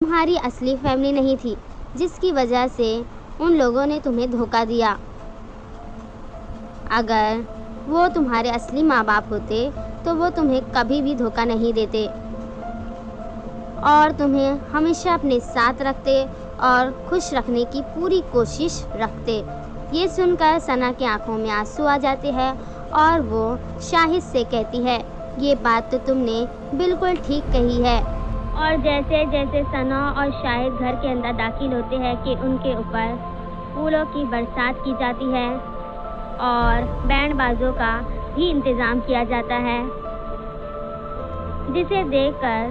تمہاری اصلی فیملی نہیں تھی جس کی وجہ سے ان لوگوں نے تمہیں دھوکہ دیا۔ اگر وہ تمہارے اصلی ماں باپ ہوتے تو وہ تمہیں کبھی بھی دھوکہ نہیں دیتے اور تمہیں ہمیشہ اپنے ساتھ رکھتے اور خوش رکھنے کی پوری کوشش رکھتے۔ یہ سن کر ثنا کی آنکھوں میں آنسو آ جاتے ہیں اور وہ شاہد سے کہتی ہے، یہ بات تو تم نے بالکل ٹھیک کہی ہے۔ اور جیسے جیسے ثنا اور شاہد گھر کے اندر داخل ہوتے ہیں کہ ان کے اوپر پھولوں کی برسات کی جاتی ہے اور بینڈ بازوں کا بھی انتظام کیا جاتا ہے، جسے دیکھ کر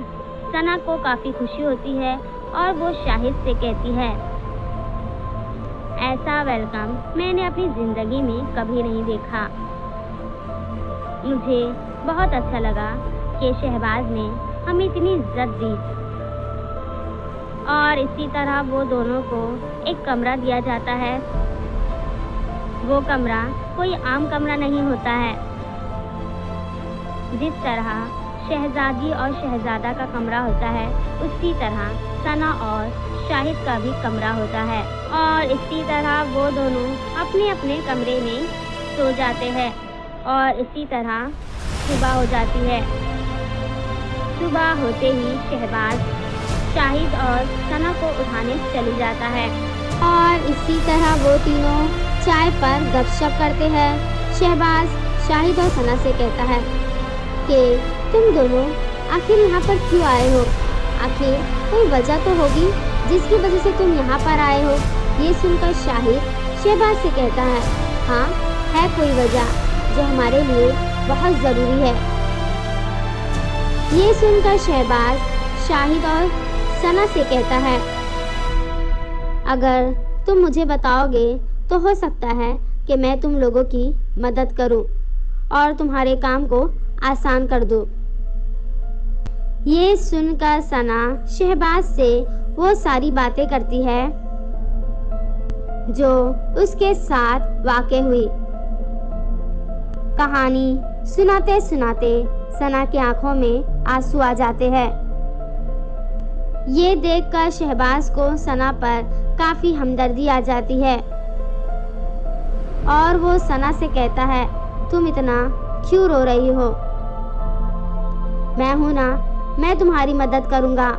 ثنا کو کافی خوشی ہوتی ہے اور وہ شاہد سے کہتی ہے، ایسا ویلکم میں نے اپنی زندگی میں کبھی نہیں دیکھا۔ مجھے بہت اچھا لگا کہ شہباز نے ہمیں اتنی عزت دی۔ اور اسی طرح وہ دونوں کو ایک کمرہ دیا جاتا ہے۔ وہ کمرہ کوئی عام کمرہ نہیں ہوتا ہے۔ جس طرح شہزادی اور شہزادہ کا کمرہ ہوتا ہے، اسی طرح ثنا اور شاہد کا بھی کمرہ ہوتا ہے، اور اسی طرح وہ دونوں اپنے اپنے کمرے میں سو جاتے ہیں اور اسی طرح صبح ہو جاتی ہے۔ صبح ہوتے ہی شہباز شاہد اور ثنا کو اٹھانے چلی جاتا ہے اور اسی طرح وہ تینوں چائے پر گپ شپ کرتے ہیں۔ شہباز شاہد اور ثنا سے کہتا ہے کہ تم دونوں آخر یہاں پر کیوں آئے ہو؟ آخر کوئی وجہ تو ہوگی جس کی وجہ سے تم یہاں پر آئے ہو۔ یہ سن کر شاہد شہباز سے کہتا ہے، ہاں ہے کوئی وجہ جو ہمارے لیے بہت ضروری ہے۔ یہ سن کر شہباز شاہد اور ثنا سے کہتا ہے، اگر تم مجھے بتاؤ گے تو ہو سکتا ہے کہ میں تم لوگوں کی مدد کروں اور تمہارے کام کو آسان کر دوں۔ یہ سن کر ثنا شہباز سے وہ ساری باتیں کرتی ہے جو اس کے ساتھ واقع ہوئی۔ کہانی سناتے سناتے ثنا کی آنکھوں میں آنسو آ جاتے ہیں۔ یہ دیکھ کر شہباز کو ثنا پر کافی ہمدردی آ جاتی ہے اور وہ ثنا سے کہتا ہے، تم اتنا کیوں رو رہی ہو؟ میں ہوں نا، میں تمہاری مدد کروں گا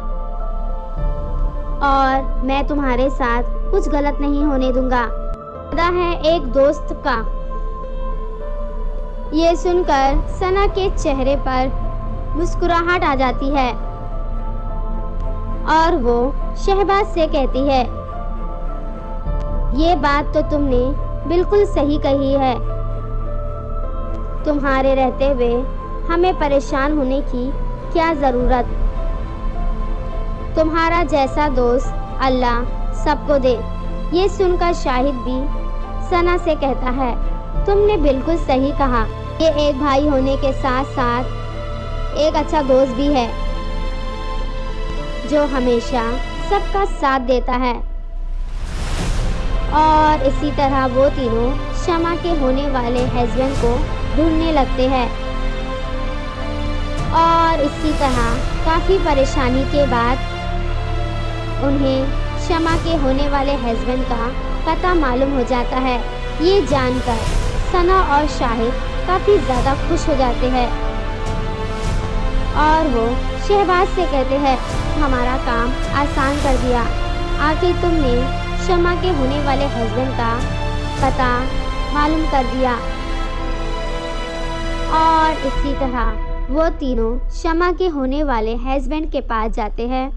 اور میں تمہارے ساتھ کچھ غلط نہیں ہونے دوں گا۔ وعدہ ہے ایک دوست کا۔ یہ سن کر ثنا کے چہرے پر مسکراہٹ آ جاتی ہے اور وہ شہباز سے کہتی ہے، یہ بات تو تم نے بالکل صحیح کہی ہے۔ تمہارے رہتے ہوئے ہمیں پریشان ہونے کی کیا ضرورت؟ تمہارا جیسا دوست اللہ سب کو دے۔ یہ سن کر شاہد بھی ثنا سے کہتا ہے، تم نے بالکل صحیح کہا، یہ ایک بھائی ہونے کے ساتھ ساتھ ایک اچھا دوست بھی ہے جو ہمیشہ سب کا ساتھ دیتا ہے۔ اور اسی طرح وہ تینوں شمع کے ہونے والے ہسبینڈ کو ڈھونڈنے لگتے ہیں اور اسی طرح کافی پریشانی کے بعد انہیں شمع کے ہونے والے ہسبینڈ کا پتہ معلوم ہو جاتا ہے۔ یہ جان کر ثنا اور شاہد کافی زیادہ خوش ہو جاتے ہیں اور وہ شہباز سے کہتے ہیں، ہمارا کام آسان کر دیا، آخر تم نے شمع کے ہونے والے ہسبینڈ کا پتہ معلوم کر دیا۔ اور اسی طرح وہ تینوں شمع کے ہونے والے ہسبینڈ کے پاس جاتے ہیں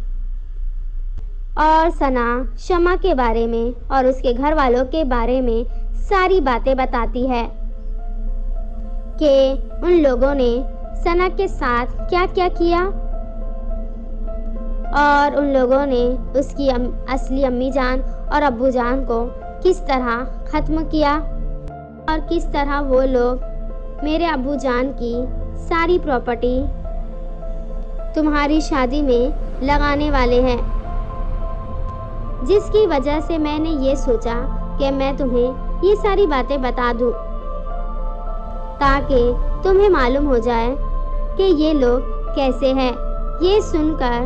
اور ثنا شمع کے بارے میں اور اس کے گھر والوں کے بارے میں ساری باتیں بتاتی ہے کہ ان لوگوں نے ثنا کے ساتھ کیا کیا کیا اور ان لوگوں نے اس کی اصلی امی جان اور ابو جان کو کس طرح ختم کیا اور کس طرح وہ لوگ میرے ابو جان کی ساری پراپرٹی تمہاری شادی میں لگانے والے ہیں، جس کی وجہ سے میں نے یہ سوچا کہ میں تمہیں یہ ساری باتیں بتا دوں تاکہ تمہیں معلوم ہو جائے کہ یہ لوگ کیسے ہیں۔ یہ سن کر